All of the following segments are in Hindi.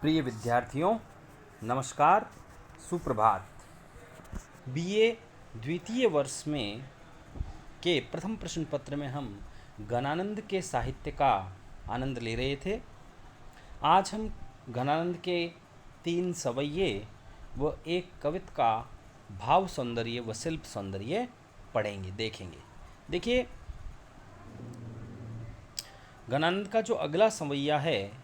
प्रिय विद्यार्थियों, नमस्कार, सुप्रभात। बीए द्वितीय वर्ष में के प्रथम प्रश्न पत्र में हम गणानंद के साहित्य का आनंद ले रहे थे। आज हम गणानंद के 3 सवैये व एक कवित का भाव सौंदर्य व शिल्प सौंदर्य पढ़ेंगे, देखेंगे। देखिए, गणानंद का जो अगला सवैया है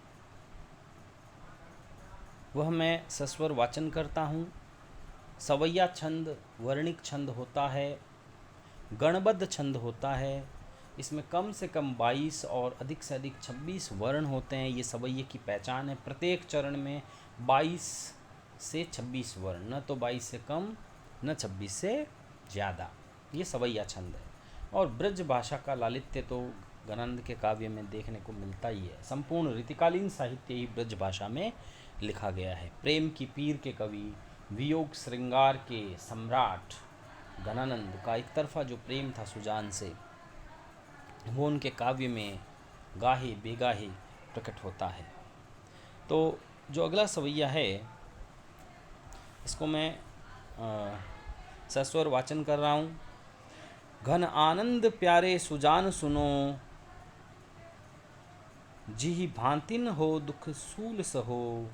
वह मैं सस्वर वाचन करता हूँ। सवैया छंद वर्णिक छंद होता है, गणबद्ध छंद होता है। इसमें कम से कम 22 और अधिक से अधिक 26 वर्ण होते हैं। ये सवैये की पहचान है। प्रत्येक चरण में 22 से 26 वर्ण, न तो 22 से कम न 26 से ज़्यादा। ये सवैया छंद है। और ब्रज भाषा का लालित्य तो गणानंद के काव्य में देखने को मिलता ही है। संपूर्ण ऋतुकालीन साहित्य ही ब्रज भाषा में लिखा गया है। प्रेम की पीर के कवि, वियोग श्रृंगार के सम्राट गणानंद का एक तरफा जो प्रेम था सुजान से, वो उनके काव्य में गाहे बेगाहे प्रकट होता है। तो जो अगला सवैया है इसको मैं सस्वर वाचन कर रहा हूँ। घन आनंद प्यारे सुजान सुनो, जिहि भांतिन हो दुख सूल सहो।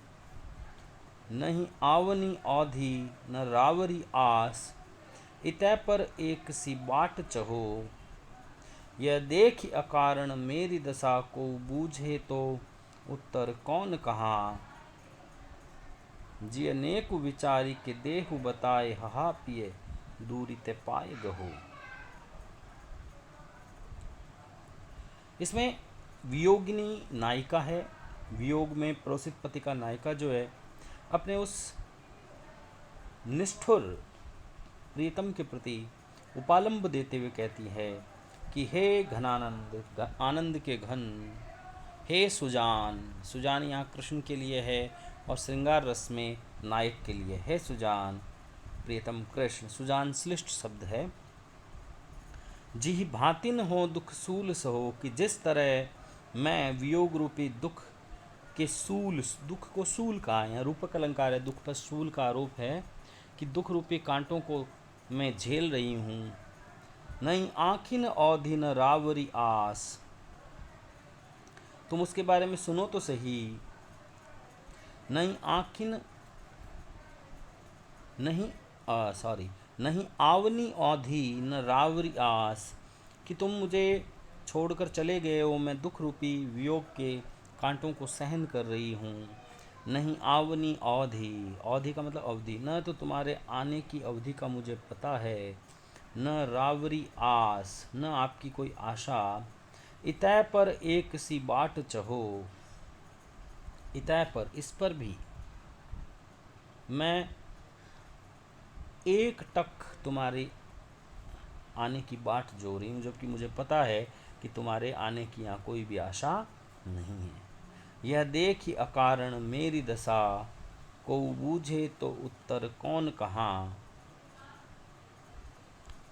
नहीं आवनी औधी न रावरी आस, इतै पर एक सी बाट चहो। यह देख अकारण मेरी दशा को बूझे तो उत्तर कौन कहाँ। जी अनेक विचारी के देहु बताए, हहा पिए दूरी ते पाए गहो। इसमें वियोगिनी नायिका है। वियोग में प्रोसित पति का नायिका जो है अपने उस निष्ठुर प्रीतम के प्रति उपालंब देते हुए कहती है कि हे घनानंद, आनंद के घन, हे सुजान। सुजान यहाँ कृष्ण के लिए है और श्रृंगार रस में नायक के लिए है सुजान, प्रियतम कृष्ण। सुजान श्लिष्ट शब्द है। जिहि भांतिन हो दुख सूल सहो, कि जिस तरह मैं वियोग रूपी दुख के सूल, दुख को सूल कहा है, रूपक अलंकार है, दुख पर सूल का आरोप है कि दुख रूपी कांटों को मैं झेल रही हूँ। नहीं आँखिन औधी न रावरी आस, तुम उसके बारे में सुनो तो सही। नहीं आँखिन नहीं आवनी औधी न रावरी आस, कि तुम मुझे छोड़कर चले गए हो, मैं दुख रूपी वियोग के कांटों को सहन कर रही हूँ। नहीं आवनी अवधि, अवधि का मतलब अवधि, न तो तुम्हारे आने की अवधि का मुझे पता है, न रावरी आस, न आपकी कोई आशा। इतै पर एक सी बाट चहो, इतै पर, इस पर भी मैं एक टक तुम्हारे आने की बाट जो रही हूँ, जबकि मुझे पता है कि तुम्हारे आने की यहाँ कोई भी आशा नहीं है। यह देखी अकारण मेरी दशा, को बूझे तो उत्तर कौन कहाँ।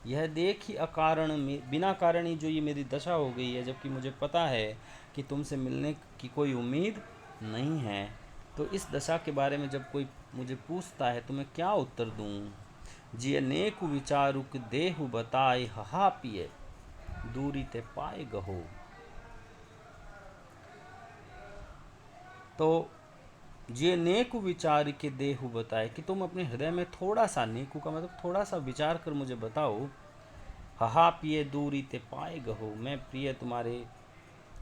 यह देखी अकारण, बिना कारण ही जो ये मेरी दशा हो गई है, जबकि मुझे पता है कि तुमसे मिलने की कोई उम्मीद नहीं है। तो इस दशा के बारे में जब कोई मुझे पूछता है तो मैं क्या उत्तर दूँ। जी अनेक विचारुक देहु बताए, हहा पिए दूरी ते पाए गहो। तो ये नेकु विचार के देहु बताए, कि तुम अपने हृदय में थोड़ा सा, नेकु का मतलब थोड़ा सा विचार कर मुझे बताओ। हहा पिए दूरी ते पाए गहो, मैं प्रिय तुम्हारे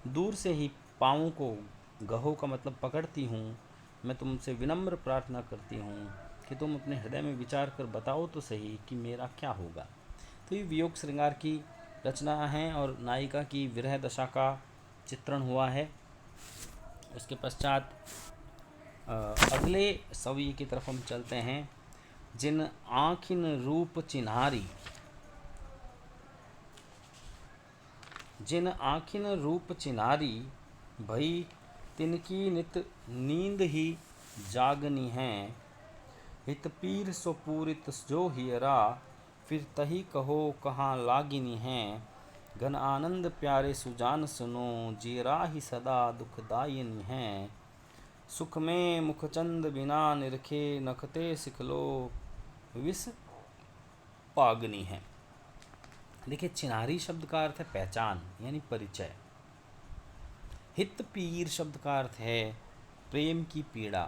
दूर से ही पाँवों को, गहो का मतलब पकड़ती हूँ। मैं तुमसे विनम्र प्रार्थना करती हूँ कि तुम अपने हृदय में विचार कर बताओ तो सही कि मेरा क्या होगा। तो ये वियोग श्रृंगार की रचना है और नायिका की विरह दशा का चित्रण हुआ है। उसके पश्चात अगले सवैये की तरफ हम चलते हैं। जिन आँखिन रूप चिन्हारी, जिन आँखिन रूप चिन्हारी, भई तिनकी नित नींद ही जागनी है। हित पीर सो पूरित जो हियरा, फिर तही कहो कहाँ लागिनी है। घन आनंद प्यारे सुजान सुनो, जी राहि सदा दुखदायिनी है। सुख में मुखचंद बिना निरखे नखते सिखलो विष पागनी है। देखिए, चिन्हारी शब्द का अर्थ है पहचान यानी परिचय। हित पीर शब्द का अर्थ है प्रेम की पीड़ा।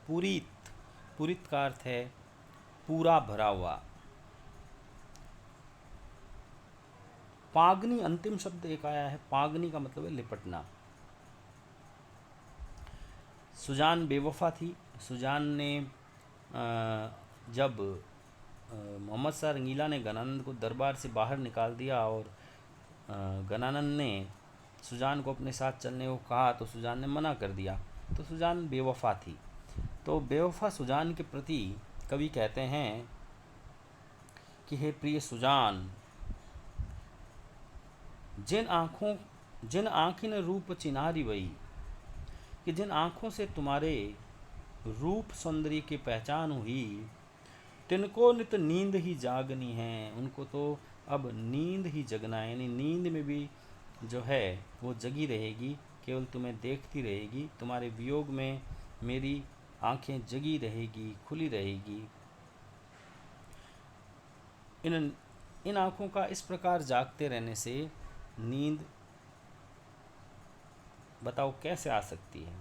पूरित, पूरित का अर्थ है पूरा भरा हुआ। पागनी अंतिम शब्द एक आया है, पागनी का मतलब है लिपटना। सुजान बेवफा थी। सुजान ने जब मोहम्मद शाह रंगीला ने गणानंद को दरबार से बाहर निकाल दिया और गणानंद ने सुजान को अपने साथ चलने को कहा तो सुजान ने मना कर दिया, तो सुजान बेवफा थी। तो बेवफा सुजान के प्रति कवि कहते हैं कि हे प्रिय सुजान, जिन आँखिन रूप चिन्हारी वही, कि जिन आँखों से तुम्हारे रूप सौंदर्य की पहचान हुई, तिनको नित नींद ही जागनी है। उनको तो अब नींद ही जगना है, यानी नींद में भी जो है वो जगी रहेगी, केवल तुम्हें देखती रहेगी। तुम्हारे वियोग में मेरी आँखें जगी रहेगी, खुली रहेगी। इन आँखों का इस प्रकार जागते रहने से नींद बताओ कैसे आ सकती है।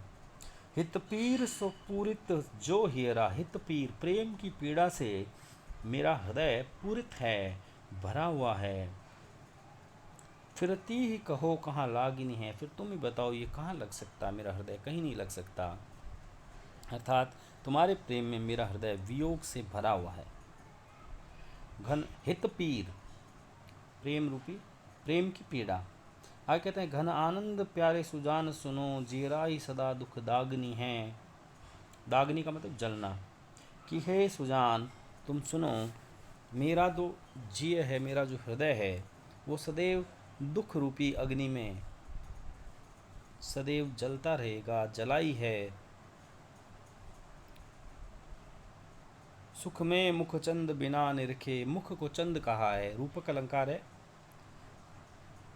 हित पीर सो पूरित जो हियरा, हित पीर प्रेम की पीड़ा से मेरा हृदय पूरित है, भरा हुआ है। फिरती ही कहो कहाँ लागिनी है, फिर तुम ही बताओ ये कहाँ लग सकता, मेरा हृदय कहीं नहीं लग सकता। अर्थात तुम्हारे प्रेम में मेरा हृदय वियोग से भरा हुआ है। घन हित पीर प्रेम रूपी, प्रेम की पीड़ा। आगे कहते हैं घन आनंद प्यारे सुजान सुनो, जीराई सदा दुख दागनी है। दागनी का मतलब जलना। कि हे सुजान तुम सुनो, मेरा जो जीय है, मेरा जो हृदय है, वो सदैव दुख रूपी अग्नि में सदैव जलता रहेगा, जलाई है। सुख में मुख चंद बिना निरखे, मुख को चंद कहा है, रूपक अलंकार है,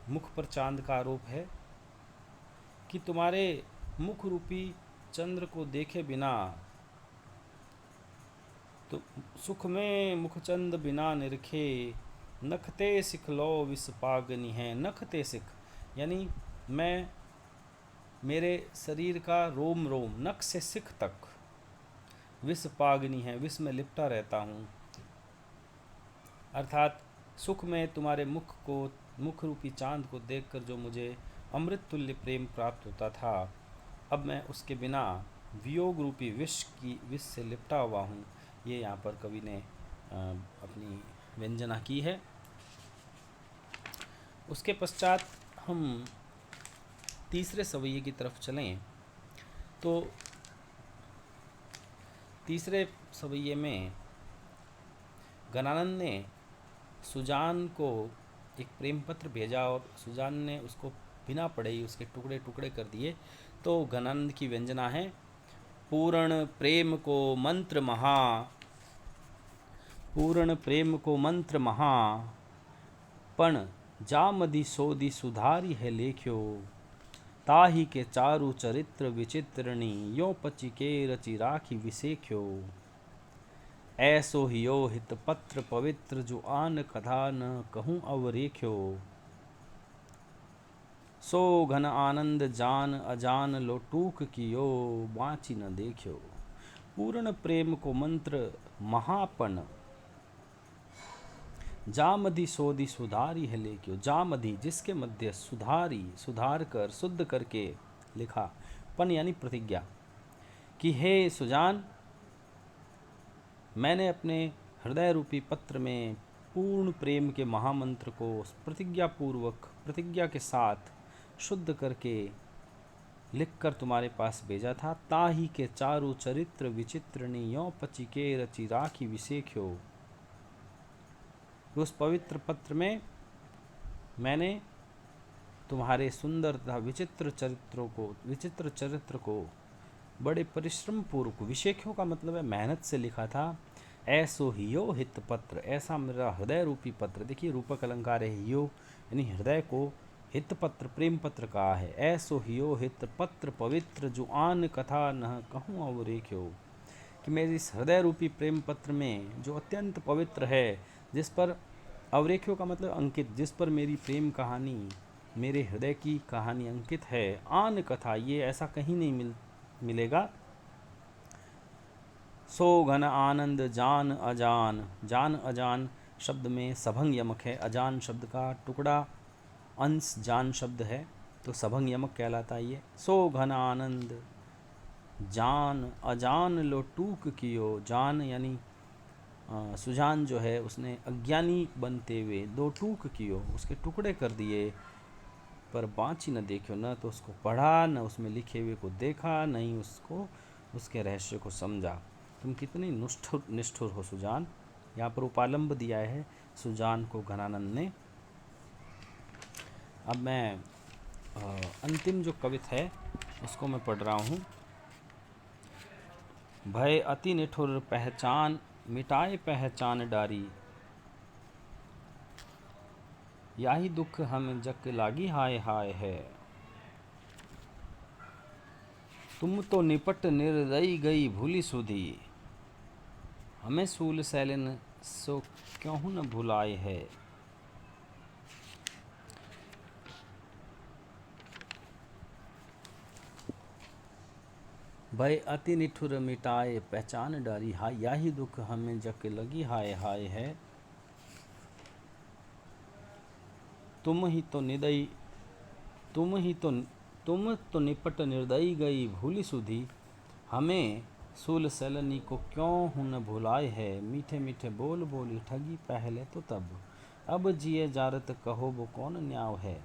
मुख पर चांद का आरोप है कि तुम्हारे मुख रूपी चंद्र को देखे बिना, तो सुख में मुखचंद बिना निरखे नखते सिख लो विष पागनी है। नखते सिख यानी मैं, मेरे शरीर का रोम रोम, नख से सिख तक विष पागनी है, विष में लिपटा रहता हूँ। अर्थात सुख में तुम्हारे मुख को, मुख रूपी चांद को देखकर जो मुझे अमृत तुल्य प्रेम प्राप्त होता था, अब मैं उसके बिना वियोग रूपी विष से लिपटा हुआ हूँ। ये यहाँ पर कवि ने अपनी व्यंजना की है। उसके पश्चात हम तीसरे सवैये की तरफ चलें तो तीसरे सवैये में गणानंद ने सुजान को एक प्रेम पत्र भेजा और सुजान ने उसको बिना पढ़े ही उसके टुकड़े टुकड़े कर दिए। तो गणानंद की व्यंजना है पूर्ण प्रेम को मंत्र महा, पूर्ण प्रेम को मंत्र महा, पण जामदी सोदी सुधारी है लेख्यो, ताही के चारु चरित्र विचित्रणी, यो पची के रचि राखी विसेख्यो। ऐसो हियो हित पत्र पवित्र, जो आन कथा न कहूँ अवरेख्यो। सो घन आनंद जान अजान लो टूक कियो, बाँची न देखियो। पूर्ण प्रेम को मंत्र महापन, जामधि सोदी सुधारी है लेख्यो। जामधि जिसके मध्य, सुधारी सुधार कर, शुद्ध करके लिखा, पन यानी प्रतिज्ञा, कि हे सुजान, मैंने अपने हृदय रूपी पत्र में पूर्ण प्रेम के महामंत्र को प्रतिज्ञा पूर्वक, प्रतिज्ञा के साथ शुद्ध करके लिखकर तुम्हारे पास भेजा था। ताही के चारु चरित्र विचित्रणी, यो पची के रचि राखी विसेख्यो। उस पवित्र पत्र में मैंने तुम्हारे सुंदर तथा विचित्र चरित्र को बड़े परिश्रम पूर्वक, विशेख्यो का मतलब है मेहनत से लिखा था। ऐसो हियो हित पत्र, ऐसा मेरा हृदय रूपी पत्र। देखिए रूपक अलंकार है, हियो यानी हृदय को हित पत्र प्रेम पत्र कहा है। ऐसो हियो हित पत्र पवित्र, जो आन कथा न कहूँ अवरेख्यो। कि मेरे इस हृदय रूपी प्रेम पत्र में, जो अत्यंत पवित्र है, जिस पर अवरेख्यो का मतलब अंकित, जिस पर मेरी प्रेम कहानी, मेरे हृदय की कहानी अंकित है, आन कथा, ये ऐसा कहीं नहीं मिलेगा। सो घन आनंद जान अजान। जान अजान शब्द में सभंग यमक है। अजान शब्द का टुकड़ा अंश जान शब्द है, तो सभंग यमक कहलाता है ये। सो घन आनंद जान अजान लो टूक कियो। जान यानी सुजान जो है, उसने अज्ञानी बनते हुए दो टूक कियो, उसके टुकड़े कर दिए, पर बाँची न देखो, न तो उसको पढ़ा, न उसमें लिखे हुए को देखा, न ही उसको उसके रहस्य को समझा। तुम कितनी निष्ठुर हो सुजान। यहाँ पर उपालंब दिया है सुजान को घनानंद ने। अब मैं अंतिम जो कवित है उसको मैं पढ़ रहा हूँ। भय अति निठुर पहचान, मिटाए पहचान डारी। याही दुख हम जग लागी हाय हाय है। तुम तो निपट निर्दयी गई भूली सुधी, हमें सूल सैलन सो क्यों न भुलाए है। भय अति निठुर मिटाए पहचान डारी, हाय याही दुख हमें जग लगी हाय हाय है। तुम तो निपट निर्दयी गई भूली सुधी, हमें सूल सैलनी को क्यों हूँ न भुलाए है। मीठे मीठे बोल बोली ठगी पहले तो तब, अब जिए जारत कहो वो कौन न्याव है।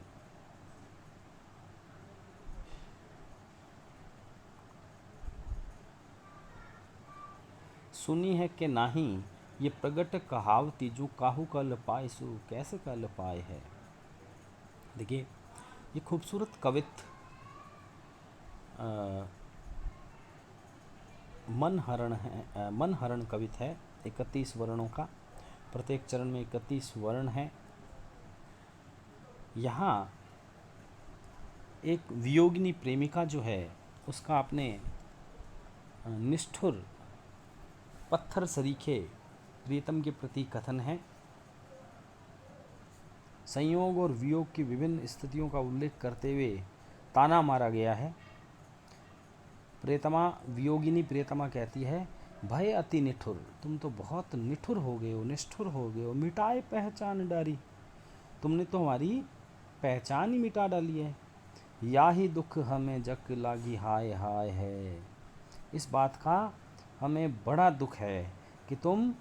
सुनी है कि नाही ये प्रगट कहावती, जो काहू कल पाए सो कैसे कल पाए है। देखिए ये खूबसूरत कवित मन हरण कवित है। 31 वर्णों का, प्रत्येक चरण में 31 वर्ण है। यहाँ एक वियोगिनी प्रेमिका जो है, उसका अपने निष्ठुर पत्थर सरीखे प्रियतम के प्रति कथन है। संयोग और वियोग की विभिन्न स्थितियों का उल्लेख करते हुए ताना मारा गया है। प्रियतमा, वियोगिनी प्रियतमा कहती है, भय अति निठुर, तुम तो बहुत निठुर हो गए हो, निष्ठुर हो गए हो। मिटाए पहचान डारी, तुमने तो हमारी पहचान ही मिटा डाली है। या ही दुख हमें जग लागी हाय हाय है। इस बात का हमें बड़ा दुख है कि तुम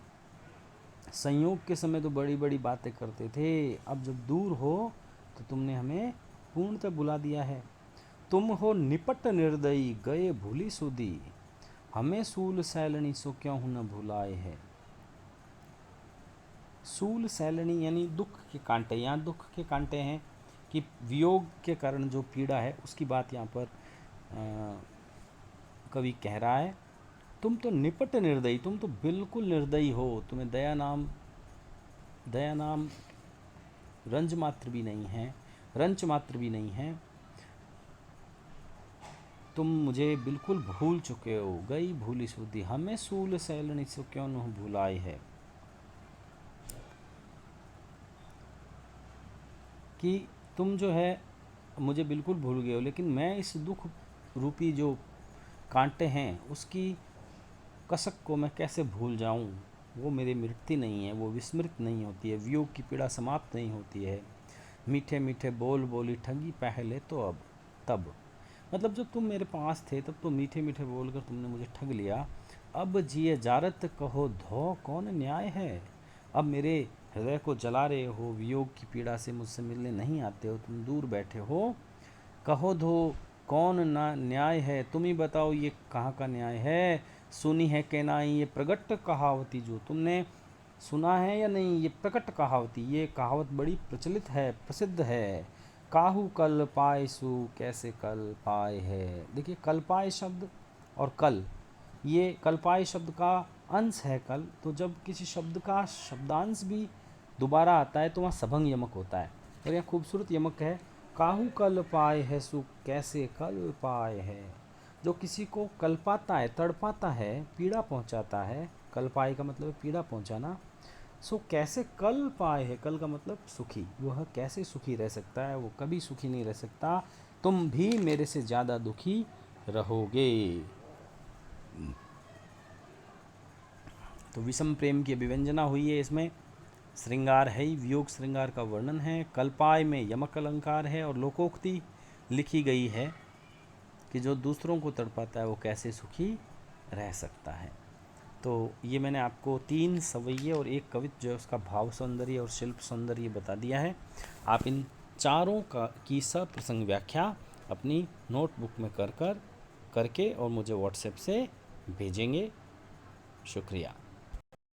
संयोग के समय तो बड़ी बड़ी बातें करते थे, अब जब दूर हो तो तुमने हमें पूर्णतः भुला दिया है। तुम हो निपट निर्दयी गए भूली सुधी, हमें सूल सैलनी सो क्यों न भुलाए है। सूल सैलनी यानी दुख के कांटे। यहाँ दुख के कांटे हैं कि वियोग के कारण जो पीड़ा है उसकी बात यहाँ पर कवि कह रहा है। तुम तो निपट निर्दयी, तुम तो बिल्कुल निर्दयी हो, तुम्हें दया नाम रंज मात्र भी नहीं है, रंच मात्र भी नहीं है। तुम मुझे बिल्कुल भूल चुके हो, गई भूली सुधी, हमें सूल सैलनी सो क्यों न भुलाए है। कि तुम जो है मुझे बिल्कुल भूल गए हो, लेकिन मैं इस दुख रूपी जो कांटे हैं उसकी कसक को मैं कैसे भूल जाऊं। वो मेरी मृत्यु नहीं है, वो विस्मृत नहीं होती है, वियोग की पीड़ा समाप्त नहीं होती है। मीठे मीठे बोल बोली ठगी पहले तो अब तब, मतलब जब तुम मेरे पास थे तब तो मीठे मीठे बोलकर तुमने मुझे ठग लिया। अब जिए जारत कहो धो कौन न्याय है। अब मेरे हृदय को जला रहे हो, वियोग की पीड़ा से मुझसे मिलने नहीं आते हो, तुम दूर बैठे हो। कहो धो कौन ना न्याय है, तुम ही बताओ ये कहाँ का न्याय है। सुनी है कि नहीं ये प्रगट कहावती, जो तुमने सुना है या नहीं ये प्रकट कहावती, ये कहावत बड़ी प्रचलित है, प्रसिद्ध है। काहू कल पाए सु कैसे कल पाए है। देखिए कल पाए शब्द और कल, ये कल पाए शब्द का अंश है कल। तो जब किसी शब्द का शब्दांश भी दोबारा आता है तो वहाँ सभंग यमक होता है। और यहाँ खूबसूरत यमक है, काहू कल पाए है सुख कैसे कल पाए है। जो किसी को कल्पाता है, तड़पाता है, पीड़ा पहुंचाता है, कल पाए का मतलब पीड़ा पहुंचाना, सो कैसे कल पाए है, कल का मतलब सुखी, वह कैसे सुखी रह सकता है, वो कभी सुखी नहीं रह सकता, तुम भी मेरे से ज़्यादा दुखी रहोगे। तो विषम प्रेम की अभिव्यंजना हुई है इसमें। श्रृंगार है ही, वियोग श्रृंगार का वर्णन है। कल्पाय में यमक अलंकार है और लोकोक्ति लिखी गई है कि जो दूसरों को तड़पाता है वो कैसे सुखी रह सकता है। तो ये मैंने आपको 3 सवैये और 1 कवित जो है उसका भाव सौंदर्य और शिल्प सौंदर्य बता दिया है। आप इन चारों की सप्रसंग व्याख्या अपनी नोटबुक में करके और मुझे व्हाट्सएप से भेजेंगे। शुक्रिया।